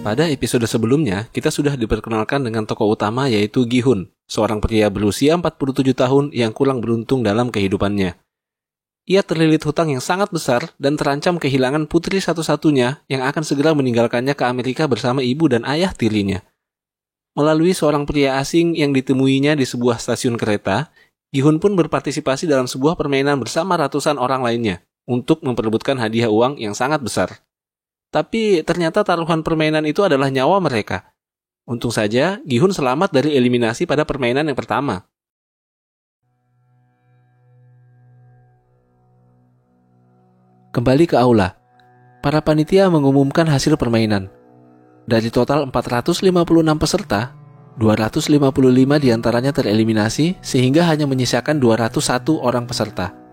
Pada episode sebelumnya, kita sudah diperkenalkan dengan tokoh utama yaitu Gi-hun, seorang pria berusia 47 tahun yang kurang beruntung dalam kehidupannya. Ia terlilit hutang yang sangat besar dan terancam kehilangan putri satu-satunya yang akan segera meninggalkannya ke Amerika bersama ibu dan ayah tirinya. Melalui seorang pria asing yang ditemuinya di sebuah stasiun kereta, Gi-hun pun berpartisipasi dalam sebuah permainan bersama ratusan orang lainnya untuk memperebutkan hadiah uang yang sangat besar. Tapi ternyata taruhan permainan itu adalah nyawa mereka. Untung saja, Gi-hun selamat dari eliminasi pada permainan yang pertama. Kembali ke aula. Para panitia mengumumkan hasil permainan. Dari total 456 peserta, 255 diantaranya tereliminasi sehingga hanya menyisakan 201 orang peserta.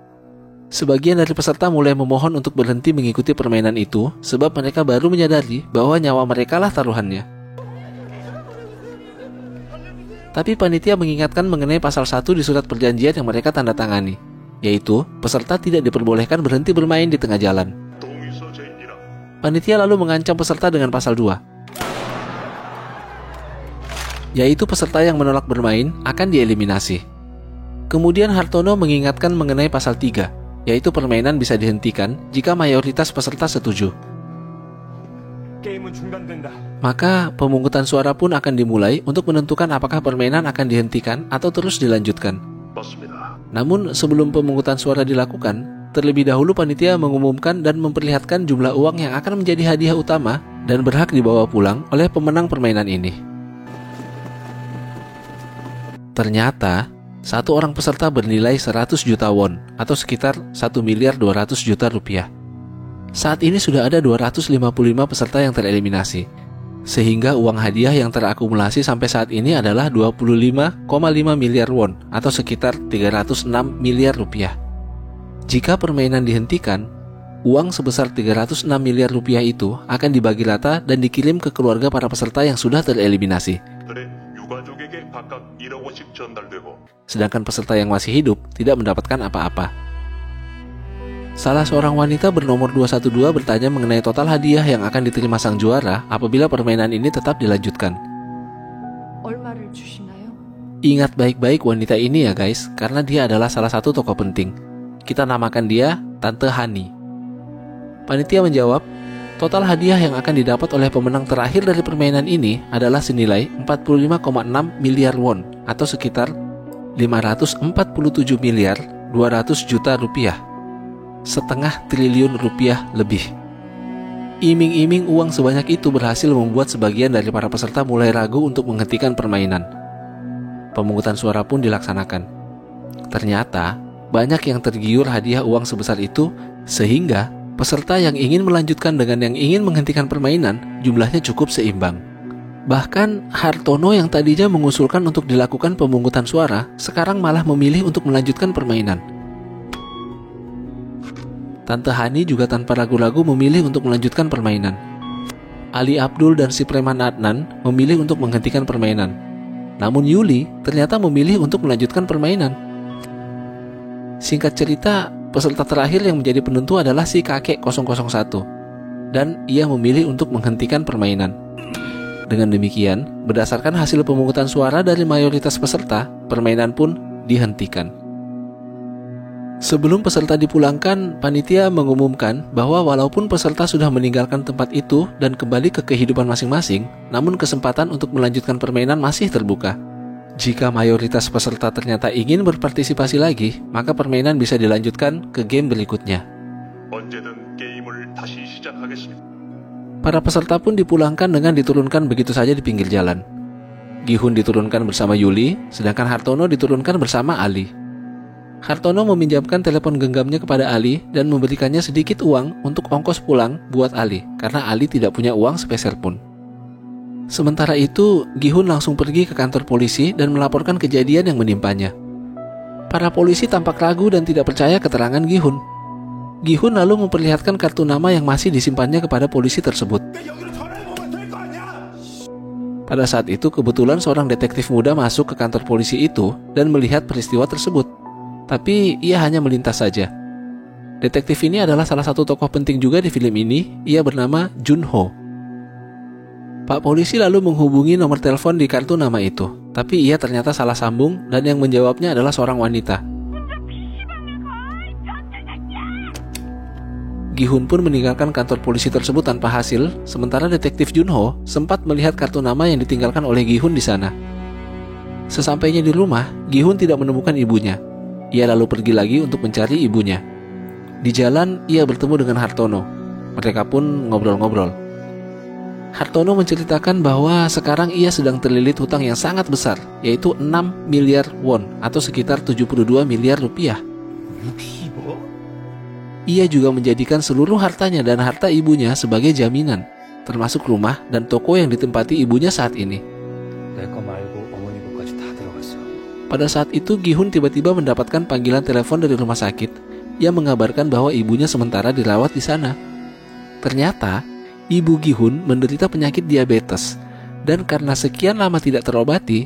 Sebagian dari peserta mulai memohon untuk berhenti mengikuti permainan itu sebab mereka baru menyadari bahwa nyawa mereka lah taruhannya. Tapi panitia mengingatkan mengenai pasal 1 di surat perjanjian yang mereka tanda tangani, yaitu peserta tidak diperbolehkan berhenti bermain di tengah jalan. Panitia lalu mengancam peserta dengan pasal 2, yaitu peserta yang menolak bermain akan dieliminasi. Kemudian Hartono mengingatkan mengenai pasal 3, yaitu permainan bisa dihentikan jika mayoritas peserta setuju. Maka pemungutan suara pun akan dimulai untuk menentukan apakah permainan akan dihentikan atau terus dilanjutkan. Namun sebelum pemungutan suara dilakukan, terlebih dahulu panitia mengumumkan dan memperlihatkan jumlah uang yang akan menjadi hadiah utama dan berhak dibawa pulang oleh pemenang permainan ini. Ternyata satu orang peserta bernilai 100 juta won atau sekitar 1 miliar 200 juta rupiah. Saat ini sudah ada 255 peserta yang tereliminasi, sehingga uang hadiah yang terakumulasi sampai saat ini adalah 25,5 miliar won atau sekitar 306 miliar rupiah. Jika permainan dihentikan, uang sebesar 306 miliar rupiah itu akan dibagi rata dan dikirim ke keluarga para peserta yang sudah tereliminasi. Sedangkan peserta yang masih hidup tidak mendapatkan apa-apa. Salah seorang wanita bernomor 212 bertanya mengenai total hadiah yang akan diterima sang juara apabila permainan ini tetap dilanjutkan. Ingat baik-baik wanita ini ya guys, karena dia adalah salah satu tokoh penting. Kita namakan dia Tante Hani. Panitia menjawab, total hadiah yang akan didapat oleh pemenang terakhir dari permainan ini adalah senilai 45,6 miliar won atau sekitar 547 miliar 200 juta rupiah, setengah triliun rupiah lebih. Iming-iming uang sebanyak itu berhasil membuat sebagian dari para peserta mulai ragu untuk menghentikan permainan. Pemungutan suara pun dilaksanakan. Ternyata banyak yang tergiur hadiah uang sebesar itu, sehingga peserta yang ingin melanjutkan dengan yang ingin menghentikan permainan jumlahnya cukup seimbang. Bahkan Hartono yang tadinya mengusulkan untuk dilakukan pemungutan suara sekarang malah memilih untuk melanjutkan permainan. Tante Hani juga tanpa ragu-ragu memilih untuk melanjutkan permainan. Ali Abdul dan si preman Adnan memilih untuk menghentikan permainan. Namun Yuli ternyata memilih untuk melanjutkan permainan. Singkat cerita, peserta terakhir yang menjadi penentu adalah si kakek 001, dan ia memilih untuk menghentikan permainan. Dengan demikian, berdasarkan hasil pemungutan suara dari mayoritas peserta, permainan pun dihentikan. Sebelum peserta dipulangkan, panitia mengumumkan bahwa walaupun peserta sudah meninggalkan tempat itu dan kembali ke kehidupan masing-masing, namun kesempatan untuk melanjutkan permainan masih terbuka. Jika mayoritas peserta ternyata ingin berpartisipasi lagi, maka permainan bisa dilanjutkan ke game berikutnya. Para peserta pun dipulangkan dengan diturunkan begitu saja di pinggir jalan. Gi-hun diturunkan bersama Yuli, sedangkan Hartono diturunkan bersama Ali. Hartono meminjamkan telepon genggamnya kepada Ali dan memberikannya sedikit uang untuk ongkos pulang buat Ali, karena Ali tidak punya uang sepeser pun. Sementara itu, Gi-hun langsung pergi ke kantor polisi dan melaporkan kejadian yang menimpanya. Para polisi tampak ragu dan tidak percaya keterangan Gi-hun. Gi-hun lalu memperlihatkan kartu nama yang masih disimpannya kepada polisi tersebut. Pada saat itu kebetulan seorang detektif muda masuk ke kantor polisi itu dan melihat peristiwa tersebut. Tapi ia hanya melintas saja. Detektif ini adalah salah satu tokoh penting juga di film ini. Ia bernama Junho. Pak polisi lalu menghubungi nomor telepon di kartu nama itu, tapi ia ternyata salah sambung dan yang menjawabnya adalah seorang wanita. Gi-hun pun meninggalkan kantor polisi tersebut tanpa hasil, sementara detektif Junho sempat melihat kartu nama yang ditinggalkan oleh Gi-hun di sana. Sesampainya di rumah, Gi-hun tidak menemukan ibunya. Ia lalu pergi lagi untuk mencari ibunya. Di jalan, ia bertemu dengan Hartono. Mereka pun ngobrol-ngobrol. Hartono menceritakan bahwa sekarang ia sedang terlilit hutang yang sangat besar, yaitu 6 miliar won atau sekitar 72 miliar rupiah. Ia juga menjadikan seluruh hartanya dan harta ibunya sebagai jaminan, termasuk rumah dan toko yang ditempati ibunya saat ini. Pada saat itu, Gi-hun tiba-tiba mendapatkan panggilan telepon dari rumah sakit yang mengabarkan bahwa ibunya sementara dirawat di sana. Ternyata, ibu Gi-hun menderita penyakit diabetes, dan karena sekian lama tidak terobati,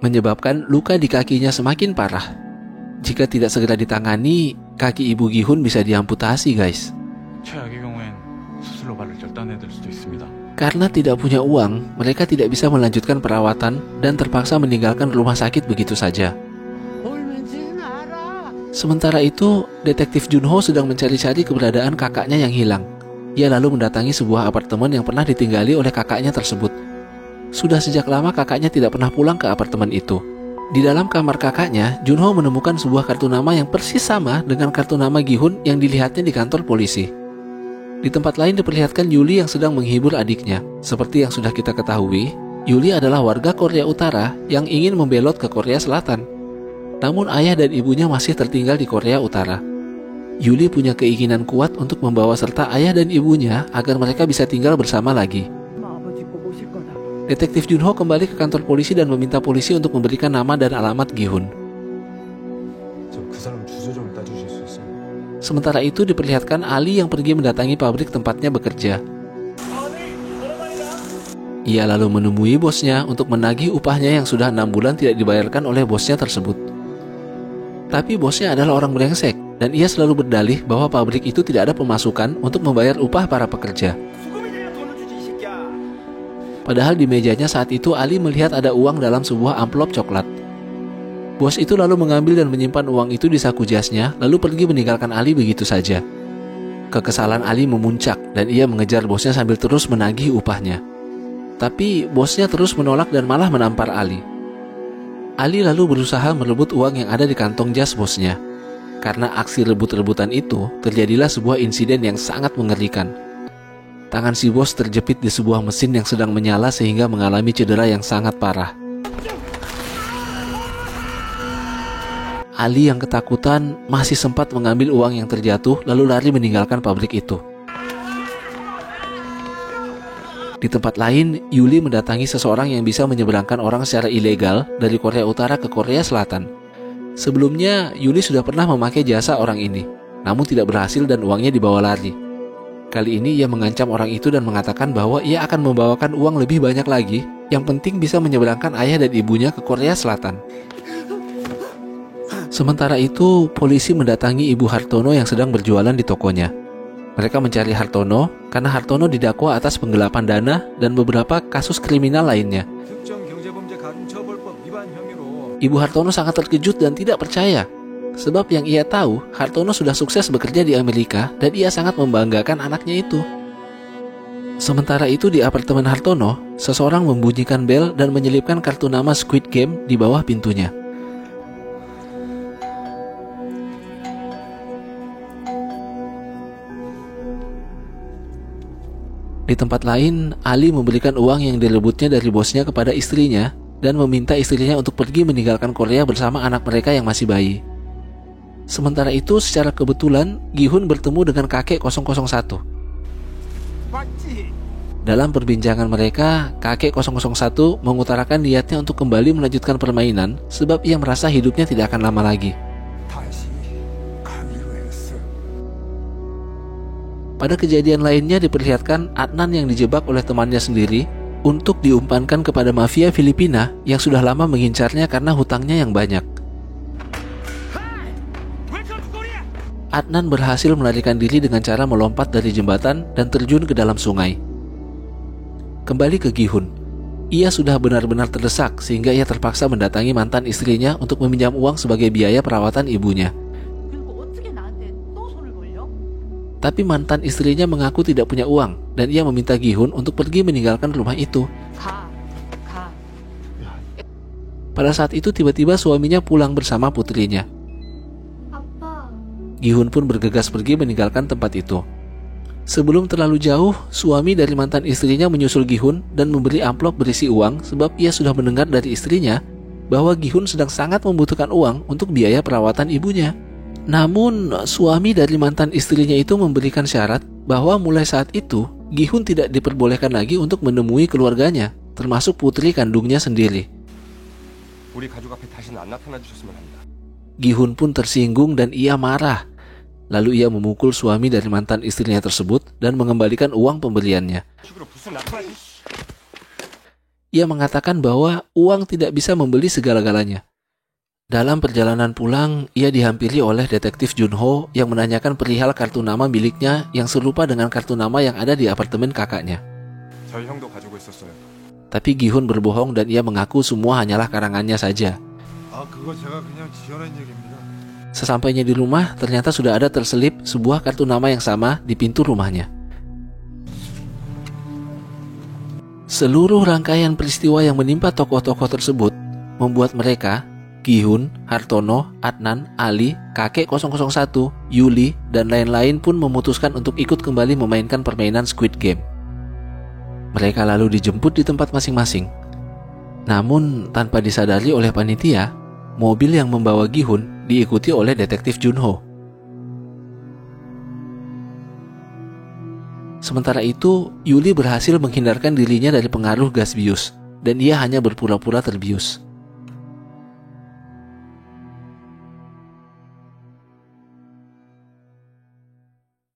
menyebabkan luka di kakinya semakin parah. Jika tidak segera ditangani, kaki ibu Gi-hun bisa diamputasi, guys. Karena tidak punya uang, mereka tidak bisa melanjutkan perawatan dan terpaksa meninggalkan rumah sakit begitu saja. Sementara itu, detektif Junho sedang mencari-cari keberadaan kakaknya yang hilang. Ia lalu mendatangi sebuah apartemen yang pernah ditinggali oleh kakaknya tersebut. Sudah sejak lama kakaknya tidak pernah pulang ke apartemen itu. Di dalam kamar kakaknya, Junho menemukan sebuah kartu nama yang persis sama dengan kartu nama Gi-hun yang dilihatnya di kantor polisi. Di tempat lain diperlihatkan Yuli yang sedang menghibur adiknya. Seperti yang sudah kita ketahui, Yuli adalah warga Korea Utara yang ingin membelot ke Korea Selatan. Namun ayah dan ibunya masih tertinggal di Korea Utara. Yuli punya keinginan kuat untuk membawa serta ayah dan ibunya agar mereka bisa tinggal bersama lagi. Detektif Junho kembali ke kantor polisi dan meminta polisi untuk memberikan nama dan alamat Gi-hun. Sementara itu diperlihatkan Ali yang pergi mendatangi pabrik tempatnya bekerja. Ia lalu menemui bosnya untuk menagih upahnya yang sudah 6 bulan tidak dibayarkan oleh bosnya tersebut. Tapi bosnya adalah orang brengsek, dan ia selalu berdalih bahwa pabrik itu tidak ada pemasukan untuk membayar upah para pekerja. Padahal di mejanya saat itu Ali melihat ada uang dalam sebuah amplop coklat. Bos itu lalu mengambil dan menyimpan uang itu di saku jasnya, lalu pergi meninggalkan Ali begitu saja. Kekesalan Ali memuncak dan ia mengejar bosnya sambil terus menagih upahnya. Tapi bosnya terus menolak dan malah menampar Ali. Ali lalu berusaha merebut uang yang ada di kantong jas bosnya. Karena aksi rebut-rebutan itu, terjadilah sebuah insiden yang sangat mengerikan. Tangan si bos terjepit di sebuah mesin yang sedang menyala sehingga mengalami cedera yang sangat parah. Ali yang ketakutan masih sempat mengambil uang yang terjatuh lalu lari meninggalkan pabrik itu. Di tempat lain, Yuli mendatangi seseorang yang bisa menyeberangkan orang secara ilegal dari Korea Utara ke Korea Selatan. Sebelumnya, Yuli sudah pernah memakai jasa orang ini, namun tidak berhasil dan uangnya dibawa lari. Kali ini ia mengancam orang itu dan mengatakan bahwa ia akan membawakan uang lebih banyak lagi, yang penting bisa menyeberangkan ayah dan ibunya ke Korea Selatan. Sementara itu, polisi mendatangi Ibu Hartono yang sedang berjualan di tokonya. Mereka mencari Hartono karena Hartono didakwa atas penggelapan dana dan beberapa kasus kriminal lainnya. Ibu Hartono sangat terkejut dan tidak percaya, sebab yang ia tahu, Hartono sudah sukses bekerja di Amerika dan ia sangat membanggakan anaknya itu. Sementara itu di apartemen Hartono, seseorang membunyikan bel dan menyelipkan kartu nama Squid Game di bawah pintunya. Di tempat lain, Ali memberikan uang yang direbutnya dari bosnya kepada istrinya dan meminta istrinya untuk pergi meninggalkan Korea bersama anak mereka yang masih bayi. Sementara itu, secara kebetulan, Gi-hun bertemu dengan kakek 001. Dalam perbincangan mereka, kakek 001 mengutarakan niatnya untuk kembali melanjutkan permainan sebab ia merasa hidupnya tidak akan lama lagi. Pada kejadian lainnya diperlihatkan Adnan yang dijebak oleh temannya sendiri untuk diumpankan kepada mafia Filipina yang sudah lama mengincarnya karena hutangnya yang banyak. Adnan berhasil melarikan diri dengan cara melompat dari jembatan dan terjun ke dalam sungai. Kembali ke Gi-hun. Ia sudah benar-benar terdesak sehingga ia terpaksa mendatangi mantan istrinya untuk meminjam uang sebagai biaya perawatan ibunya. Tapi mantan istrinya mengaku tidak punya uang dan ia meminta Gi-hun untuk pergi meninggalkan rumah itu. Pada saat itu tiba-tiba suaminya pulang bersama putrinya. Gi-hun pun bergegas pergi meninggalkan tempat itu. Sebelum terlalu jauh, suami dari mantan istrinya menyusul Gi-hun dan memberi amplop berisi uang sebab ia sudah mendengar dari istrinya bahwa Gi-hun sedang sangat membutuhkan uang untuk biaya perawatan ibunya. Namun, suami dari mantan istrinya itu memberikan syarat bahwa mulai saat itu, Gi-hun tidak diperbolehkan lagi untuk menemui keluarganya, termasuk putri kandungnya sendiri. Gi-hun pun tersinggung dan ia marah. Lalu ia memukul suami dari mantan istrinya tersebut dan mengembalikan uang pemberiannya. Ia mengatakan bahwa uang tidak bisa membeli segala-galanya. Dalam perjalanan pulang, ia dihampiri oleh detektif Junho yang menanyakan perihal kartu nama miliknya yang serupa dengan kartu nama yang ada di apartemen kakaknya. Tapi Gi-hun berbohong dan ia mengaku semua hanyalah karangannya saja. Sesampainya di rumah, ternyata sudah ada terselip sebuah kartu nama yang sama di pintu rumahnya. Seluruh rangkaian peristiwa yang menimpa tokoh-tokoh tersebut membuat mereka, Gi-hun, Hartono, Adnan, Ali, Kakek 001, Yuli, dan lain-lain pun memutuskan untuk ikut kembali memainkan permainan Squid Game. Mereka lalu dijemput di tempat masing-masing. Namun, tanpa disadari oleh panitia, mobil yang membawa Gi-hun diikuti oleh detektif Junho. Sementara itu, Yuli berhasil menghindarkan dirinya dari pengaruh gas bius, dan ia hanya berpura-pura terbius.